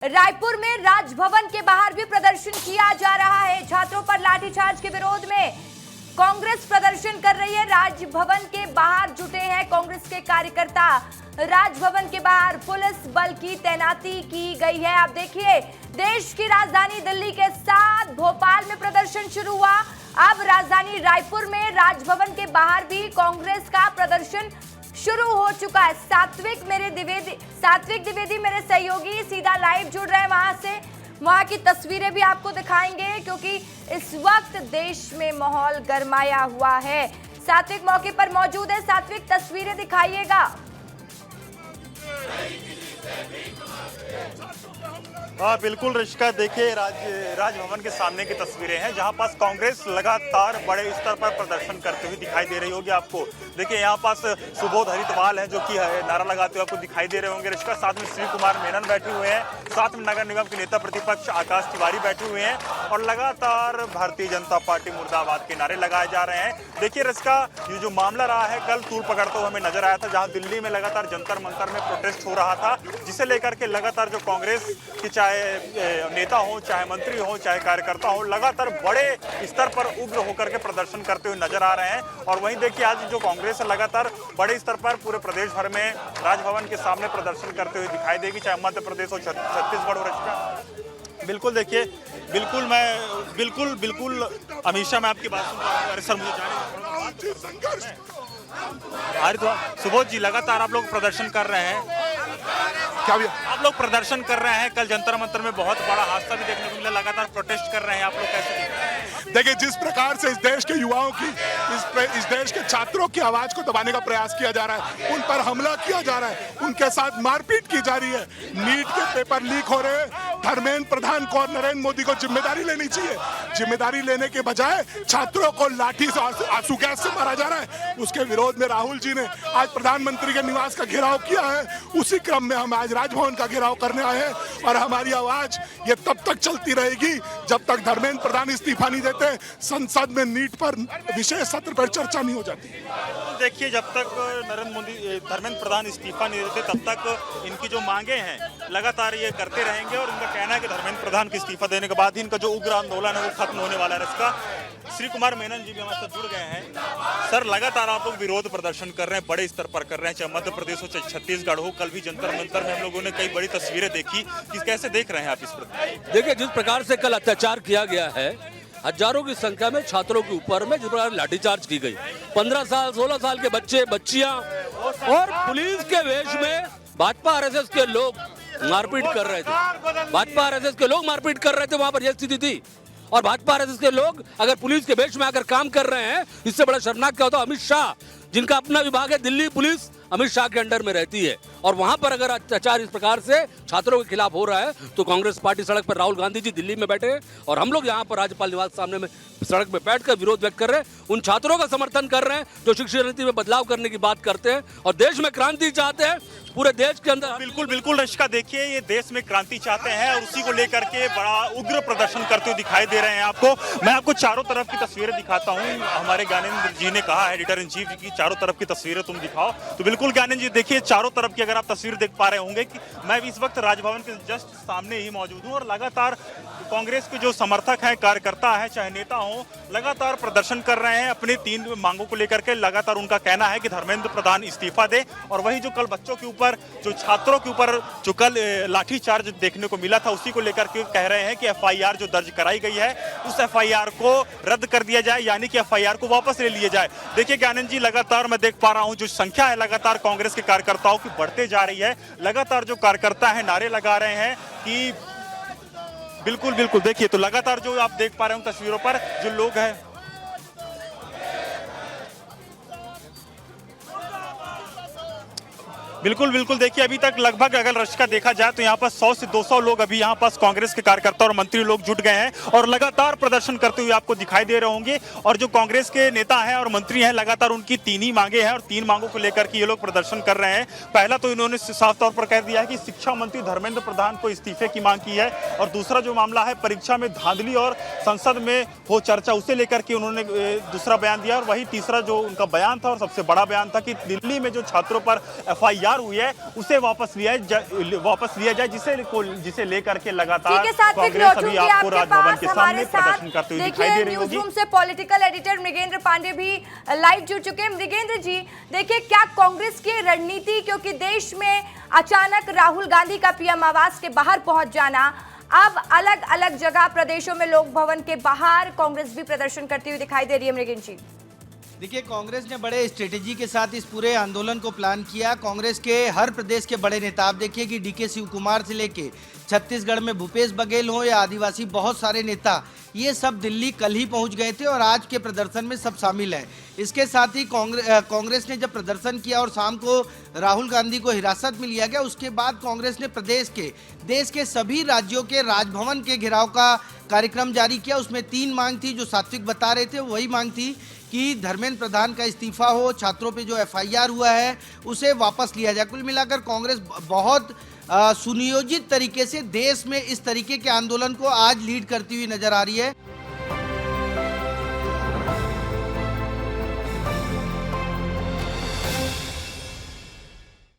रायपुर में राजभवन के बाहर भी प्रदर्शन किया जा रहा है। छात्रों पर लाठीचार्ज के विरोध में कांग्रेस प्रदर्शन कर रही है। राजभवन के बाहर जुटे हैं कांग्रेस के कार्यकर्ता। राजभवन के बाहर पुलिस बल की तैनाती की गई है। आप देखिए, देश की राजधानी दिल्ली के साथ भोपाल में प्रदर्शन शुरू हुआ। अब राजधानी रायपुर में राजभवन के बाहर भी कांग्रेस का प्रदर्शन शुरू हो चुका है। सात्विक द्विवेदी मेरे सहयोगी सीधा लाइव जुड़ रहे हैं वहां से। वहां की तस्वीरें भी आपको दिखाएंगे क्योंकि इस वक्त देश में माहौल गरमाया हुआ है। सात्विक मौके पर मौजूद है। सात्विक, तस्वीरें दिखाइएगा। हाँ बिल्कुल ऋषिका, देखिए राजभवन के सामने की तस्वीरें हैं जहां पास कांग्रेस लगातार बड़े स्तर पर प्रदर्शन करते हुए दिखाई दे रही होगी आपको। देखिए यहाँ पास सुबोध हरितवाल है जो कि नारा लगाते हुए आपको दिखाई दे रहे होंगे ऋषिका। साथ में श्री कुमार मेनन बैठे हुए हैं, साथ में नगर निगम के नेता प्रतिपक्ष आकाश तिवारी बैठे हुए हैं और लगातार भारतीय जनता पार्टी मुर्दाबाद के नारे लगाए जा रहे हैं। देखिए ऋषिका, ये जो मामला रहा है कल तूल पकड़ते हुए हमें नजर आया था, जहाँ दिल्ली में लगातार जंतर मंतर में प्रोटेस्ट हो रहा था, जिसे लेकर के लगातार जो कांग्रेस की चाहे नेता हो, चाहे मंत्री हो, चाहे कार्यकर्ता हो, लगातार बड़े स्तर पर उग्र होकर के प्रदर्शन करते हुए नजर आ रहे हैं। और वहीं देखिए आज जो कांग्रेस लगातार बड़े स्तर पर पूरे प्रदेश भर में राजभवन के सामने प्रदर्शन करते हुए दिखाई देगी, चाहे मध्य प्रदेश हो, छत्तीसगढ़ हो। रचना बिल्कुल, देखिए बिल्कुल अमित शाह, मैं आपकी बात सुन रहा हूँ। अरे सर, मुझे जाने सुबोध जी, लगातार आप लोग प्रदर्शन कर रहे हैं, क्या भी आप लोग प्रदर्शन कर रहे हैं। कल जंतर मंतर में बहुत बड़ा हादसा भी देखने को मिला, लगातार प्रोटेस्ट कर रहे हैं, आप लोग कैसे देख रहे हैं? देखिए, जिस प्रकार से इस देश के युवाओं की, इस देश के छात्रों की आवाज को दबाने का प्रयास किया जा रहा है, उन पर हमला किया जा रहा है, उनके साथ मारपीट की जा रही है, नीट के पेपर लीक हो रहे हैं, धर्मेंद्र प्रधान को और नरेंद्र मोदी को जिम्मेदारी लेनी चाहिए। जिम्मेदारी लेने के बजाय छात्रों को लाठी से, आंसू गैस से मारा जा रहा है। उसके विरोध में राहुल जी ने आज प्रधानमंत्री के निवास का घेराव किया है। उसी क्रम में हम आज राजभवन का घेराव करने आए हैं और हमारी आवाज ये तब तक चलती रहेगी जब तक धर्मेंद्र प्रधान इस्तीफा नहीं देते, संसद में नीट पर विशेष सत्र पर चर्चा नहीं हो जाती। देखिए, जब तक धर्मेंद्र प्रधान इस्तीफा नहीं देते तब तक इनकी जो मांगे हैं लगातार ये करते रहेंगे और इनका कहना है कि धर्मेंद्र प्रधान के इस्तीफा देने के बाद ही इनका जो उग्र आंदोलन है वो खत्म होने वाला है। इसका श्री कुमार मेनन जी भी हमारे साथ जुड़ गए हैं। सर, लगातार आप लोग विरोध प्रदर्शन कर रहे हैं, बड़े स्तर पर कर रहे हैं, चाहे मध्य प्रदेश हो, चाहे छत्तीसगढ़ हो। कल भी जंतर मंतर में हम लोगों ने कई बड़ी तस्वीरें देखी, कि कैसे देख रहे हैं आप इस पर? देखिए, जिस प्रकार से कल अत्याचार किया गया है, हजारों की संख्या में छात्रों के ऊपर में जिस प्रकार लाठीचार्ज की गई, 15 साल 16 साल के बच्चे बच्चियां और पुलिस के वेश में भाजपा आरएसएस के लोग मारपीट कर रहे थे। भाजपा आरएसएस के लोग मारपीट कर रहे थे, वहां पर यह स्थिति थी। और भाजपा आरएसएस के लोग अगर पुलिस के वेश में आकर काम कर रहे हैं, इससे बड़ा शर्मनाक क्या होता है? अमित शाह, जिनका अपना विभाग है, दिल्ली पुलिस अमित शाह के अंडर में रहती है, और वहां पर अगर अत्याचार इस प्रकार से छात्रों के खिलाफ हो रहा है तो कांग्रेस पार्टी सड़क पर, राहुल गांधी जी दिल्ली में बैठे हैं और हम लोग यहाँ पर राज्यपाल निवास सामने में सड़क में बैठकर विरोध व्यक्त कर रहे हैं। उन छात्रों का समर्थन कर रहे हैं जो शिक्षा नीति में बदलाव करने की बात करते हैं और देश में क्रांति चाहते हैं पूरे देश के अंदर। बिल्कुल ऋषिका, देखिए ये देश में क्रांति चाहते हैं और उसी को लेकर के बड़ा उग्र प्रदर्शन करते हुए दिखाई दे रहे हैं आपको। मैं आपको चारों तरफ की तस्वीरें दिखाता हूँ। हमारे ज्ञानेंद्र जी ने कहा, एडिटर इन चीफ, की चारों तरफ की तस्वीरें तुम दिखाओ। तो बिल्कुल ज्ञानेंद्र जी, देखिए चारों तरफ की अगर आप तस्वीर देख पा रहे होंगे कि मैं भी इस वक्त राजभवन के जस्ट सामने ही मौजूद हूँ और लगातार कांग्रेस के जो समर्थक हैं, कार्यकर्ता हैं, चाहे नेता हो, लगातार प्रदर्शन कर रहे हैं अपनी 3 मांगों को लेकर के। लगातार उनका कहना है कि धर्मेंद्र प्रधान इस्तीफा दे और वही जो कल बच्चों के ऊपर, जो छात्रों के ऊपर जो कल लाठीचार्ज देखने को मिला था, उसी को लेकर के कह रहे हैं कि एफआईआर जो दर्ज कराई गई है उस एफआईआर को रद्द कर दिया जाए, यानी कि एफआईआर को वापस ले लिया जाए। देखिए ज्ञानेंद्र जी, लगातार मैं देख पा रहा हूं जो संख्या है लगातार कांग्रेस के कार्यकर्ताओं की बढ़ते जा रही है। लगातार जो कार्यकर्ता है नारे लगा रहे हैं कि बिल्कुल देखिए, तो लगातार जो आप देख पा रहे हो तस्वीरों पर जो लोग हैं, बिल्कुल देखिए, अभी तक लगभग अगर रश्का देखा जाए तो यहाँ पर 100 से 200 लोग अभी यहाँ पास कांग्रेस के कार्यकर्ता और मंत्री लोग जुट गए हैं और लगातार प्रदर्शन करते हुए आपको दिखाई दे रहे होंगे। और जो कांग्रेस के नेता हैं और मंत्री हैं, लगातार उनकी 3 ही मांगे हैं और 3 मांगों को लेकर के ये लोग प्रदर्शन कर रहे हैं। पहला तो इन्होंने साफ तौर पर कह दिया है कि शिक्षा मंत्री धर्मेंद्र प्रधान को इस्तीफे की मांग की है, और दूसरा जो मामला है परीक्षा में धांधली और संसद में हो चर्चा, उसे लेकर के उन्होंने दूसरा बयान दिया। और वही तीसरा जो उनका बयान था और सबसे बड़ा बयान था कि दिल्ली में जो छात्रों पर एफआईआर एफआईआर हुई है उसे वापस लिया जाए, जिसे लेकर के लगातार ठीक है, सात्विक कांग्रेस लोचू अभी की आपको आपके राजभवन पास के हमारे सामने साथ प्रदर्शन करते हुए दिखाई दे देखिए रही न्यूज होगी। रूम से पॉलिटिकल एडिटर मृगेंद्र पांडे भी लाइव जुड़ चुके हैं। मृगेंद्र जी, देखिए क्या कांग्रेस की रणनीति, क्योंकि देश में अचानक राहुल गांधी का पीएम आवास के बाहर पहुंच जाना, अब अलग अलग जगह प्रदेशों में लोक भवन के बाहर कांग्रेस भी प्रदर्शन करती हुई दिखाई दे रही है। मृगेंद्र जी, देखिए, कांग्रेस ने बड़े स्ट्रेटेजी के साथ इस पूरे आंदोलन को प्लान किया। कांग्रेस के हर प्रदेश के बड़े नेता, आप देखिए कि डीके शिव कुमार से लेके छत्तीसगढ़ में भूपेश बघेल हो या आदिवासी बहुत सारे नेता, ये सब दिल्ली कल ही पहुंच गए थे और आज के प्रदर्शन में सब शामिल हैं। इसके साथ ही कांग्रेस ने जब प्रदर्शन किया और शाम को राहुल गांधी को हिरासत में लिया गया, उसके बाद कांग्रेस ने देश के सभी राज्यों के राजभवन के घेराव का कार्यक्रम जारी किया। उसमें 3 मांग थी, जो सात्विक बता रहे थे, वही मांग थी कि धर्मेंद्र प्रधान का इस्तीफा हो, छात्रों पे जो एफआईआर हुआ है उसे वापस लिया जाए। कुल मिलाकर कांग्रेस बहुत सुनियोजित तरीके से देश में इस तरीके के आंदोलन को आज लीड करती हुई नजर आ रही है।